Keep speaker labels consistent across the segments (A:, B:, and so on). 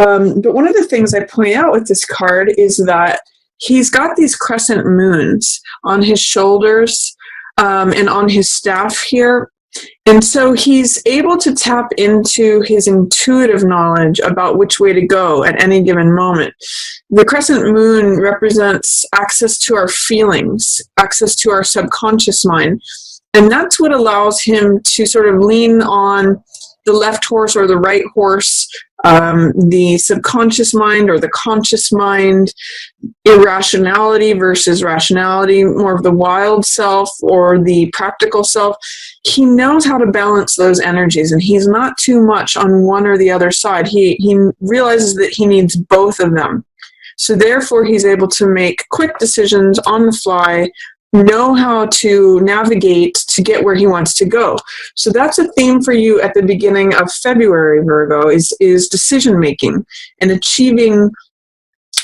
A: But one of the things I point out with this card is that he's got these crescent moons on his shoulders and on his staff here. And so he's able to tap into his intuitive knowledge about which way to go at any given moment. The crescent moon represents access to our feelings, access to our subconscious mind. And that's what allows him to sort of lean on the left horse or the right horse, the subconscious mind or the conscious mind, irrationality versus rationality, more of the wild self or the practical self. He knows how to balance those energies, and he's not too much on one or the other side. He realizes that he needs both of them. So therefore, he's able to make quick decisions on the fly, know how to navigate to get where he wants to go. So that's a theme for you at the beginning of February, Virgo, is decision making and achieving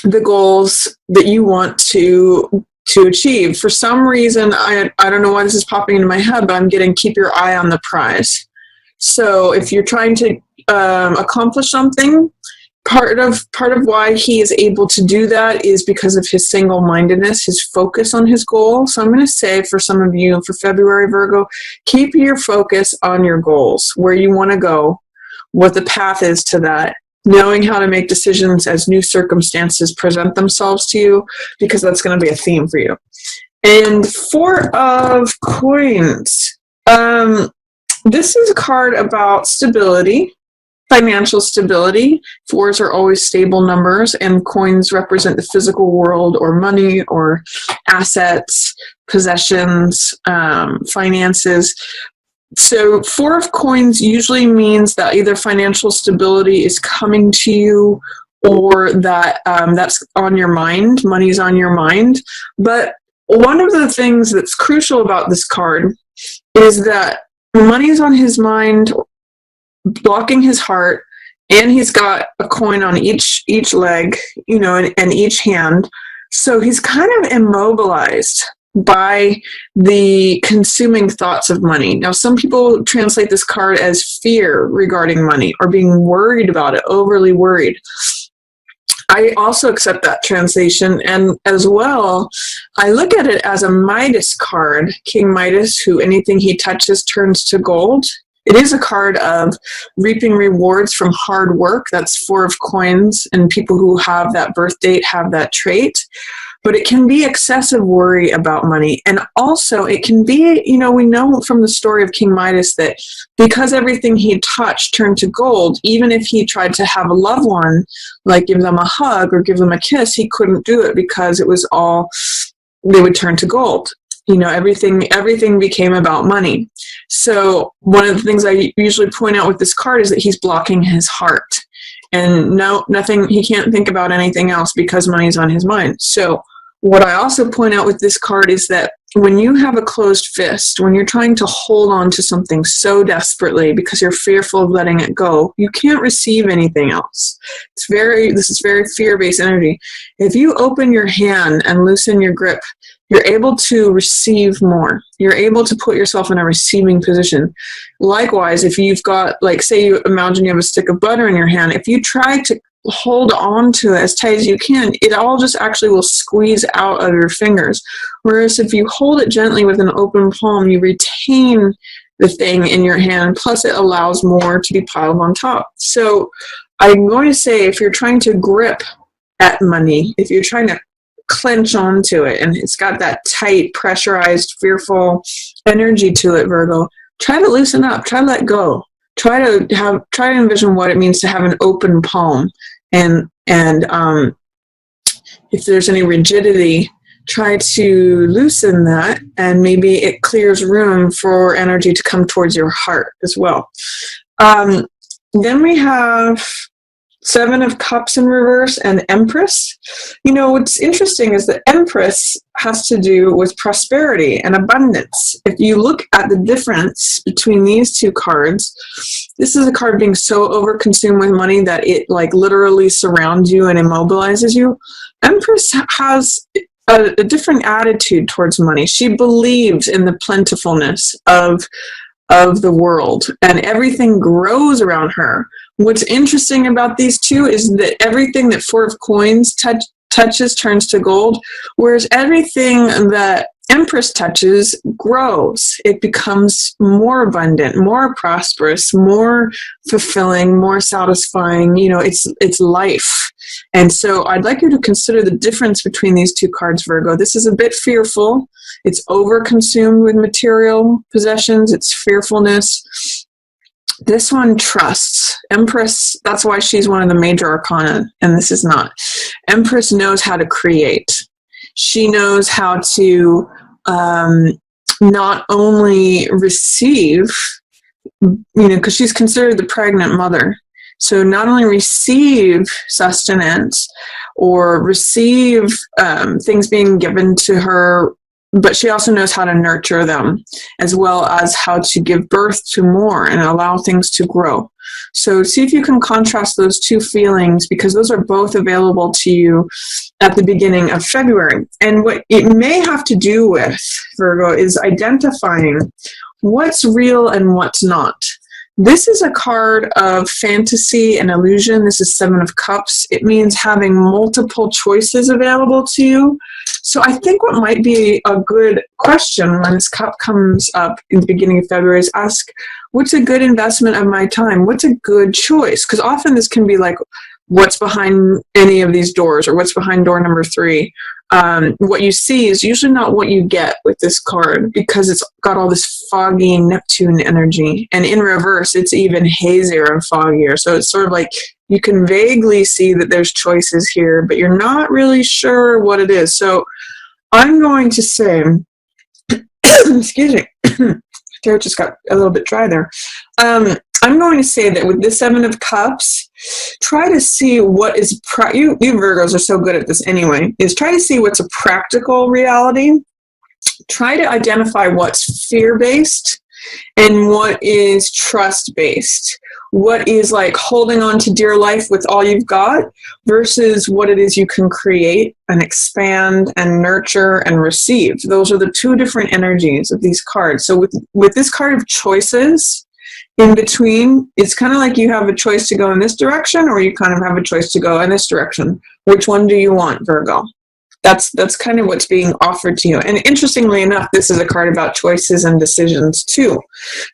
A: the goals that you want to achieve. For some reason, I don't know why this is popping into my head, but I'm getting keep your eye on the prize. So if you're trying to accomplish something, part of why he is able to do that is because of his single-mindedness, his focus on his goal. So I'm going to say for some of you, for February, Virgo, keep your focus on your goals, where you want to go, what the path is to that, knowing how to make decisions as new circumstances present themselves to you, because that's going to be a theme for you. And Four of Coins. This is a card about stability, financial stability. Fours are always stable numbers, and coins represent the physical world or money or assets, possessions, finances. So Four of Coins usually means that either financial stability is coming to you or that that's on your mind, money's on your mind. But one of the things that's crucial about this card is that money's on his mind, blocking his heart, and he's got a coin on each leg, and each hand. So he's kind of immobilized by the consuming thoughts of money. Now, some people translate this card as fear regarding money or being worried about it, overly worried. I also accept that translation, and as well, I look at it as a Midas card, King Midas, who anything he touches turns to gold. It is a card of reaping rewards from hard work. That's Four of Coins, and people who have that birth date have that trait. But it can be excessive worry about money. And also it can be, we know from the story of King Midas that because everything he touched turned to gold, even if he tried to have a loved one, like give them a hug or give them a kiss, he couldn't do it because it was all, they would turn to gold. Everything became about money. So one of the things I usually point out with this card is that he's blocking his heart. And nothing, he can't think about anything else because money's on his mind. So what I also point out with this card is that when you have a closed fist, when you're trying to hold on to something so desperately because you're fearful of letting it go, you can't receive anything else. This is very fear-based energy. If you open your hand and loosen your grip, you're able to receive more. You're able to put yourself in a receiving position. Likewise, if you've got, say you imagine you have a stick of butter in your hand, if you try to hold on to it as tight as you can, it all just actually will squeeze out of your fingers. Whereas if you hold it gently with an open palm, you retain the thing in your hand, plus it allows more to be piled on top. So I'm going to say, if you're trying to grip at money, if you're trying to clench onto it and it's got that tight, pressurized, fearful energy to it, Virgo, try to loosen up, try to let go. Try to envision what it means to have an open palm, and if there's any rigidity, try to loosen that, and maybe it clears room for energy to come towards your heart as well. Then we have Seven of Cups in reverse and Empress. What's interesting is that Empress has to do with prosperity and abundance. If you look at the difference between these two cards, this is a card being so overconsumed with money that it literally surrounds you and immobilizes you. Empress has a different attitude towards money. She believes in the plentifulness of the world, and everything grows around her. What's interesting about these two is that everything that Four of Coins touches turns to gold, whereas everything that Empress touches grows. It becomes more abundant, more prosperous, more fulfilling, more satisfying. You know, it's life. And so I'd like you to consider the difference between these two cards, Virgo. This is a bit fearful. It's overconsumed with material possessions. It's fearfulness. This one trusts. Empress, that's why she's one of the major arcana, and this is not. Empress knows how to create. She knows how to not only receive, you know, because she's considered the pregnant mother. So not only receive sustenance or receive things being given to her, but she also knows how to nurture them, as well as how to give birth to more and allow things to grow. So see if you can contrast those two feelings, because those are both available to you at the beginning of February. And what it may have to do with, Virgo, is identifying what's real and what's not. This is a card of fantasy and illusion. This is Seven of Cups. It means having multiple choices available to you. So I think what might be a good question when this cup comes up in the beginning of February is ask, what's a good investment of my time? What's a good choice? Because often this can be like, what's behind any of these doors, or what's behind door number 3. What you see is usually not what you get with this card, because it's got all this foggy Neptune energy. And in reverse, it's even hazier and foggier. So it's sort of like you can vaguely see that there's choices here, but you're not really sure what it is. So I'm going to say, excuse me, throat just got a little bit dry there. I'm going to say that with this Seven of Cups, try to see what is, you Virgos are so good at this anyway, is try to see what's a practical reality. Try to identify what's fear-based and what is trust-based. What is like holding on to dear life with all you've got versus what it is you can create and expand and nurture and receive. Those are the two different energies of these cards. So with this card of choices, in between, it's kind of like you have a choice to go in this direction, or you kind of have a choice to go in this direction. Which one do you want, Virgo? That's kind of what's being offered to you. And interestingly enough, this is a card about choices and decisions too.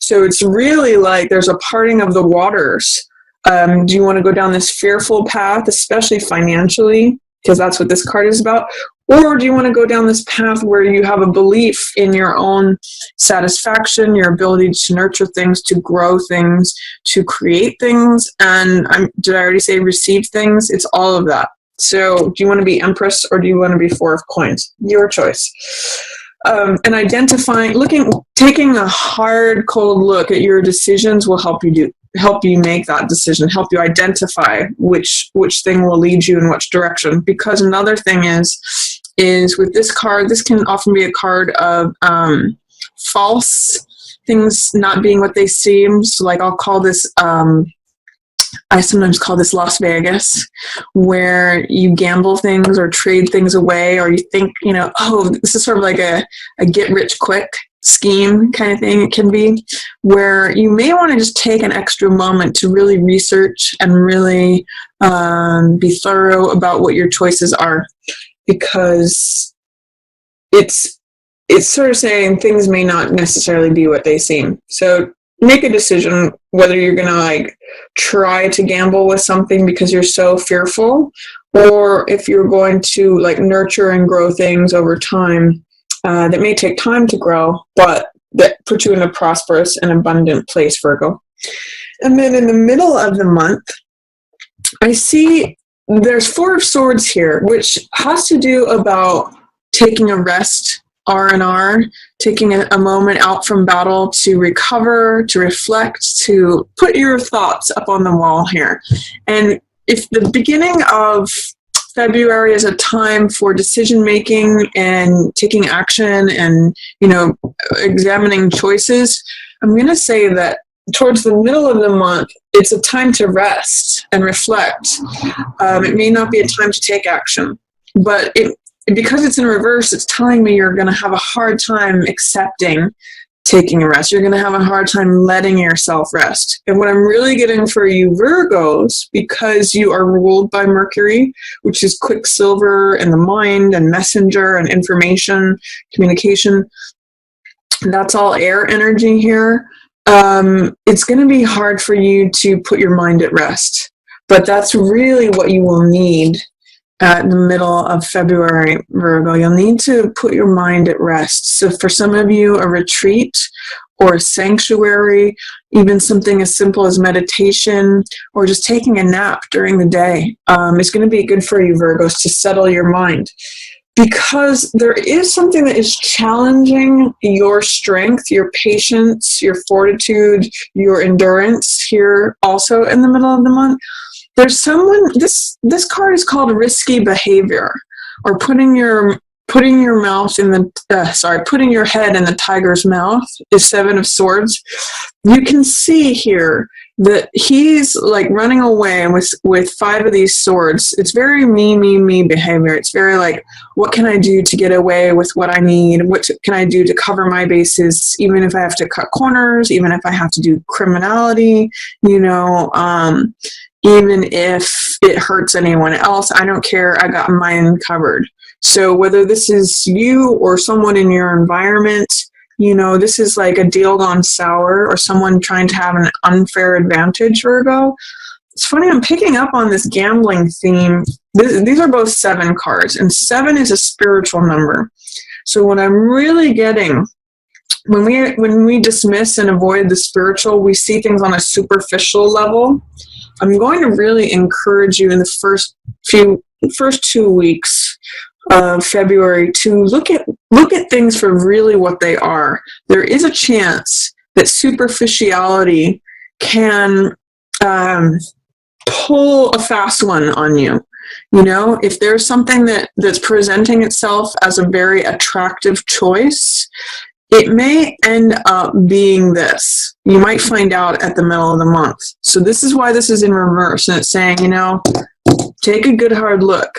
A: So it's really like there's a parting of the waters. Do you want to go down this fearful path, especially financially, because that's what this card is about? Or do you want to go down this path where you have a belief in your own satisfaction, your ability to nurture things, to grow things, to create things, and did I already say receive things? It's all of that. So do you want to be Empress or do you want to be Four of Coins? Your choice. And identifying, taking a hard, cold look at your decisions will help you make that decision, help you identify which thing will lead you in which direction. Because another thing is with this card, this can often be a card of false things not being what they seem. So like I'll call this, I sometimes call this Las Vegas, where you gamble things or trade things away, or you think, oh, this is sort of like a get rich quick scheme kind of thing. It can be where you may want to just take an extra moment to really research and really be thorough about what your choices are, because it's sort of saying things may not necessarily be what they seem. So make a decision whether you're going to try to gamble with something because you're so fearful, or if you're going to nurture and grow things over time that may take time to grow, but that put you in a prosperous and abundant place, Virgo. And then in the middle of the month, I see there's Four of Swords here, which has to do about taking a rest, R&R, taking a moment out from battle to recover, to reflect, to put your thoughts up on the wall here. And if the beginning of February is a time for decision making and taking action and, examining choices, I'm going to say that towards the middle of the month, it's a time to rest and reflect. It may not be a time to take action, but because it's in reverse, it's telling me you're going to have a hard time accepting taking a rest. You're going to have a hard time letting yourself rest. And what I'm really getting for you Virgos, because you are ruled by Mercury, which is quicksilver and the mind and messenger and information, communication, that's all air energy here. It's going to be hard for you to put your mind at rest. But that's really what you will need at the middle of February, Virgo. You'll need to put your mind at rest. So for some of you, a retreat or a sanctuary, even something as simple as meditation or just taking a nap during the day is going to be good for you, Virgos, to settle your mind. Because there is something that is challenging your strength, your patience, your fortitude, your endurance here also in the middle of the month. There's someone, this card is called risky behavior, or putting your mouth in the, putting your head in the tiger's mouth is Seven of Swords. You can see here that he's like running away with five of these swords. It's very me behavior. It's very like, what can I do to get away with what I need? What can I do to cover my bases, even if I have to cut corners, even if I have to do criminality, even if it hurts anyone else, I don't care. I got mine covered. So whether this is you or someone in your environment, this is like a deal gone sour or someone trying to have an unfair advantage, Virgo. It's funny, I'm picking up on this gambling theme. These are both 7 cards, and 7 is a spiritual number. So what I'm really getting, when we dismiss and avoid the spiritual, we see things on a superficial level. I'm going to really encourage you in the first 2 weeks of February to look at things for really what they are. There is a chance that superficiality can pull a fast one on you. If there's something that's presenting itself as a very attractive choice, it may end up being this. You might find out at the middle of the month. So this is why this is in reverse. And it's saying, take a good hard look.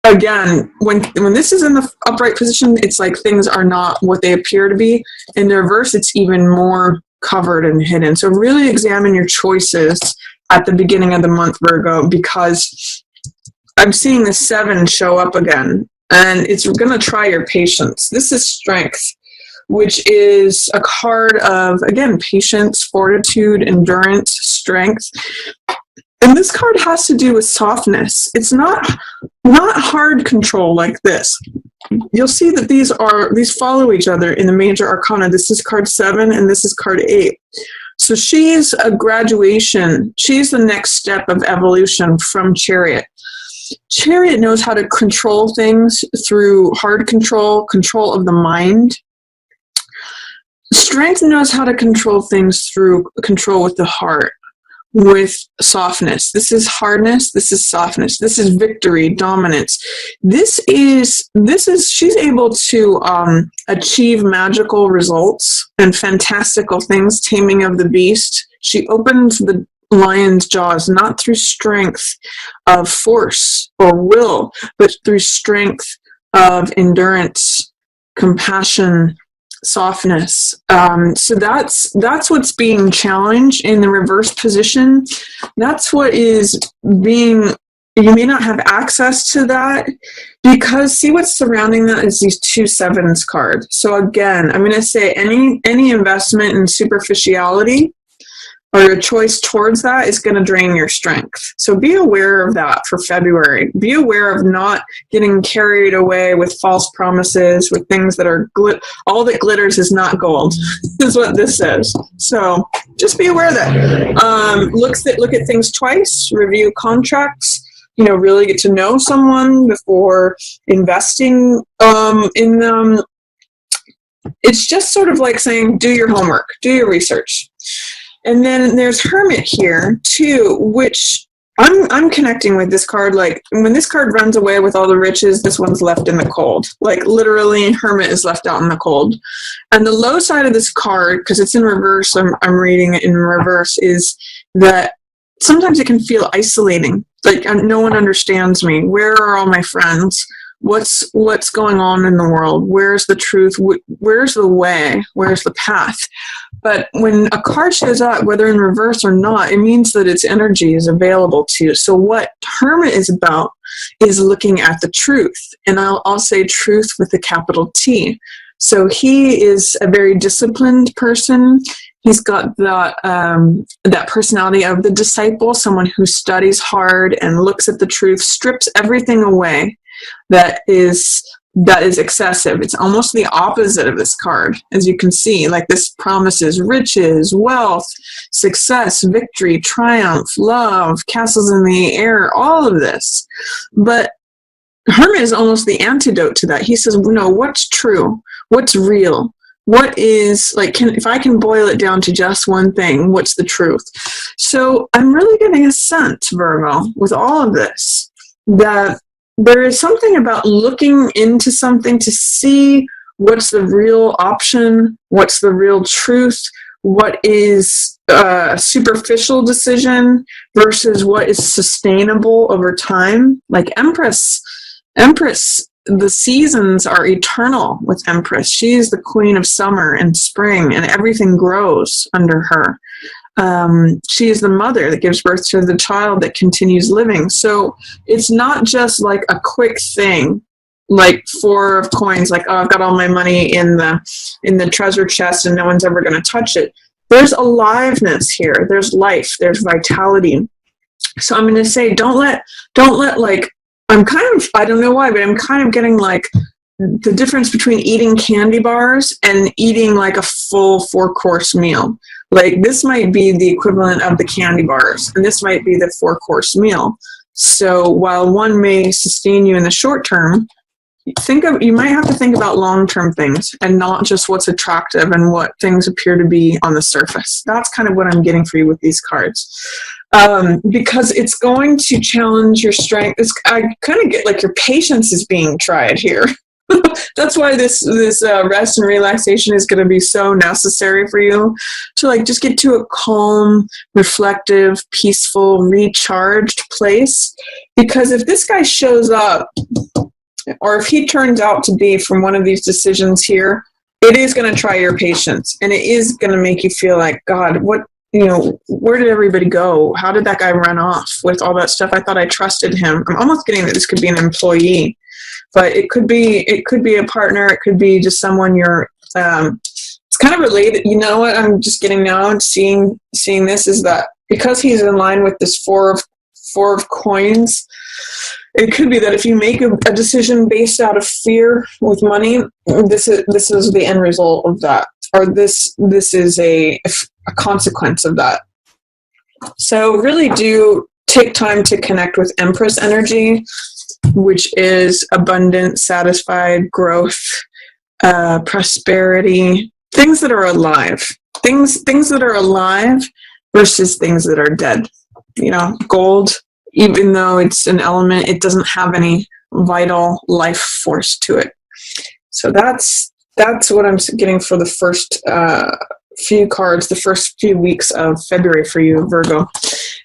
A: Again, when this is in the upright position, it's like things are not what they appear to be. In the reverse, it's even more covered and hidden. So really examine your choices at the beginning of the month, Virgo, because I'm seeing the 7 show up again. And it's going to try your patience. This is strength, which is a card of, again, patience, fortitude, endurance, strength. And this card has to do with softness. It's not hard control like this. You'll see that these follow each other in the major arcana. This is card 7 and this is card 8. So she's a graduation. She's the next step of evolution from Chariot. Chariot knows how to control things through hard control of the mind. Strength knows how to control things through control with the heart, with softness. This is hardness. This is softness. This is victory, dominance. She's able to achieve magical results and fantastical things, taming of the beast. She opens the lion's jaws, not through strength of force or will, but through strength of endurance, compassion, softness. So that's what's being challenged in the reverse position. That's what is being, you may not have access to that because see what's surrounding that is these 2 sevens cards. So again, I'm going to say any investment in superficiality or your choice towards that is going to drain your strength. So be aware of that for February. Be aware of not getting carried away with false promises, with things that are all that glitters is not gold, is what this says. So just be aware of that. Look at things twice, review contracts, really get to know someone before investing in them. It's just sort of like saying, do your homework, do your research. And then there's Hermit here too, which I'm connecting with this card. Like when this card runs away with all the riches, this one's left in the cold. Like literally, Hermit is left out in the cold. And the low side of this card, because it's in reverse, I'm reading it in reverse, is that sometimes it can feel isolating. Like no one understands me. Where are all my friends? what's going on in the world, where's the truth, where's the way, where's the path. But when a card shows up, whether in reverse or not, it means that its energy is available to you. So what Hermit is about is looking at the truth, and I'll say truth with a capital T. So he is a very disciplined person. He's got that personality of the disciple, someone who studies hard and looks at the truth, strips everything away that is excessive. It's almost the opposite of this card, as you can see. Like, this promises riches, wealth, success, victory, triumph, love, castles in the air, all of this. But Hermit is almost the antidote to that. He says, no, what's true? What's real? What is, like, if I can boil it down to just one thing, what's the truth? So I'm really getting a sense, Virgo, with all of this, that there is something about looking into something to see what's the real option, what's the real truth, what is a superficial decision versus what is sustainable over time. Like Empress, the seasons are eternal with Empress. She is the queen of summer and spring, and everything grows under her. She is the mother that gives birth to the child that continues living. So it's not just like a quick thing, like Four of Coins, like, oh, I've got all my money in the treasure chest and no one's ever going to touch it. There's aliveness here. There's life. There's vitality. So I'm going to say, don't let like, I'm kind of, I don't know why, but I'm kind of getting like the difference between eating candy bars and eating like a full 4-course meal. Like, this might be the equivalent of the candy bars, and this might be the 4-course meal. So while one may sustain you in the short term, you might have to think about long-term things and not just what's attractive and what things appear to be on the surface. That's kind of what I'm getting for you with these cards. Because it's going to challenge your strength. I kind of get like your patience is being tried here. That's why this rest and relaxation is going to be so necessary for you, to like just get to a calm, reflective, peaceful, recharged place. Because if this guy shows up, or if he turns out to be from one of these decisions here, it is going to try your patience, and it is going to make you feel like, God, what, where did everybody go? How did that guy run off with all that stuff? I thought I trusted him. I'm almost getting that this could be an employee, but it could be a partner. It could be just someone you're, it's kind of related. You know what I'm just getting now and seeing this is that because he's in line with this four of coins, it could be that if you make a decision based out of fear with money, this is the end result of that, or this is a consequence of that. So really do take time to connect with Empress energy, which is abundant, satisfied, growth, prosperity, things that are alive, things that are alive versus things that are dead. Gold, even though it's an element, it doesn't have any vital life force to it. So that's what I'm getting for the first few cards, the first few weeks of February for you, Virgo.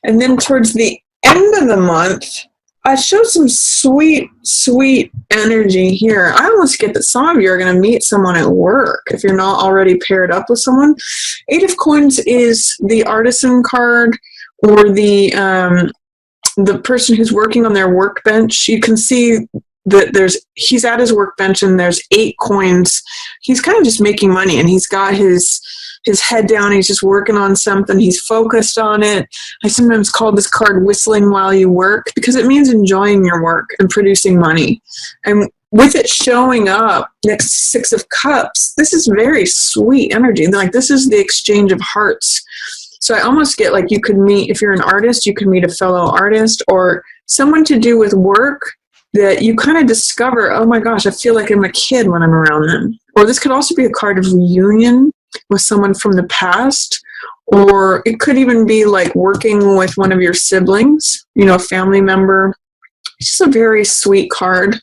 A: And then towards the end of the month, I show some sweet, sweet energy here. I almost get that some of you are going to meet someone at work if you're not already paired up with someone. 8 of Coins is the artisan card, or the person who's working on their workbench. You can see that he's at his workbench and there's 8 coins. He's kind of just making money, and he's got his head down. He's just working on something. He's focused on it. I sometimes call this card whistling while you work, because it means enjoying your work and producing money. And with it showing up next to 6 of Cups, this is very sweet energy. Like, this is the exchange of hearts. So I almost get like you could meet, if you're an artist, you can meet a fellow artist or someone to do with work that you kind of discover, oh my gosh, I feel like I'm a kid when I'm around them. Or this could also be a card of reunion with someone from the past. Or it could even be like working with one of your siblings, a family member. It's just a very sweet card.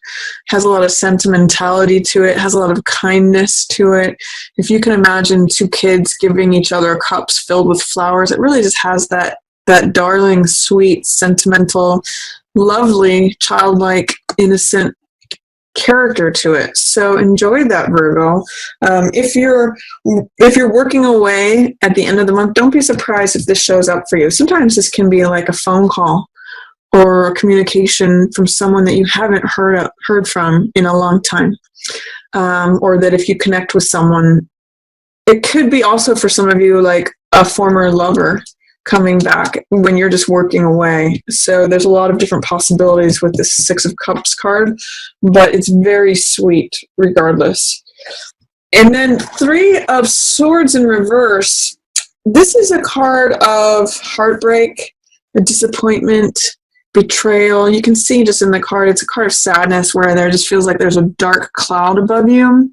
A: Has a lot of sentimentality to it. Has a lot of kindness to it. If you can imagine 2 kids giving each other cups filled with flowers, it really just has that darling, sweet, sentimental, lovely, childlike, innocent character to it. So enjoy that, Virgo. If you're working away at the end of the month, don't be surprised if this shows up for you. Sometimes this can be like a phone call or a communication from someone that you haven't heard from in a long time, or that if you connect with someone, it could be also for some of you like a former lover coming back when you're just working away. So there's a lot of different possibilities with this Six of Cups card, but it's very sweet regardless. And then Three of Swords in reverse. This is a card of heartbreak, a disappointment, betrayal. You can see just in the card, it's a card of sadness where there just feels like there's a dark cloud above you.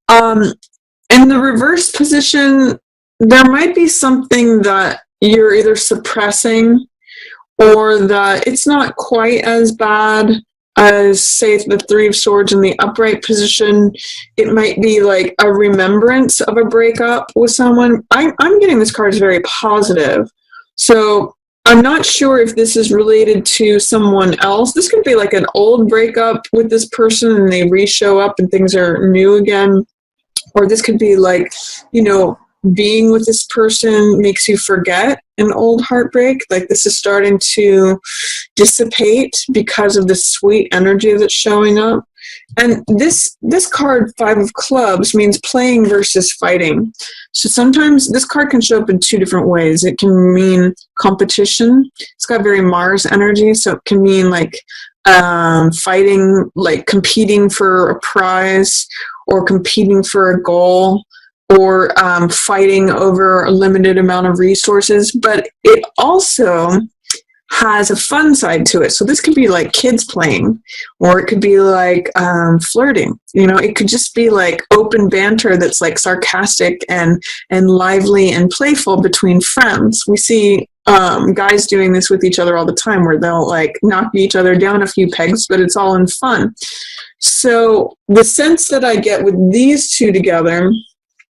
A: In the reverse position, there might be something that you're either suppressing or that it's not quite as bad as, say, the Three of Swords in the upright position. It might be like a remembrance of a breakup with someone. I'm getting this card is very positive. So I'm not sure if this is related to someone else. This could be like an old breakup with this person and they re-show up and things are new again. Or this could be like, being with this person makes you forget an old heartbreak. Like this is starting to dissipate because of the sweet energy that's showing up. And this card, Five of Clubs, means playing versus fighting. So sometimes this card can show up in two different ways. It can mean competition. It's got very Mars energy, so it can mean like fighting, like competing for a prize or competing for a goal, or fighting over a limited amount of resources. But it also has a fun side to it. So this could be like kids playing, or it could be like flirting. It could just be like open banter that's like sarcastic and lively and playful between friends. We see guys doing this with each other all the time, where they'll like knock each other down a few pegs, but it's all in fun. So the sense that I get with these two together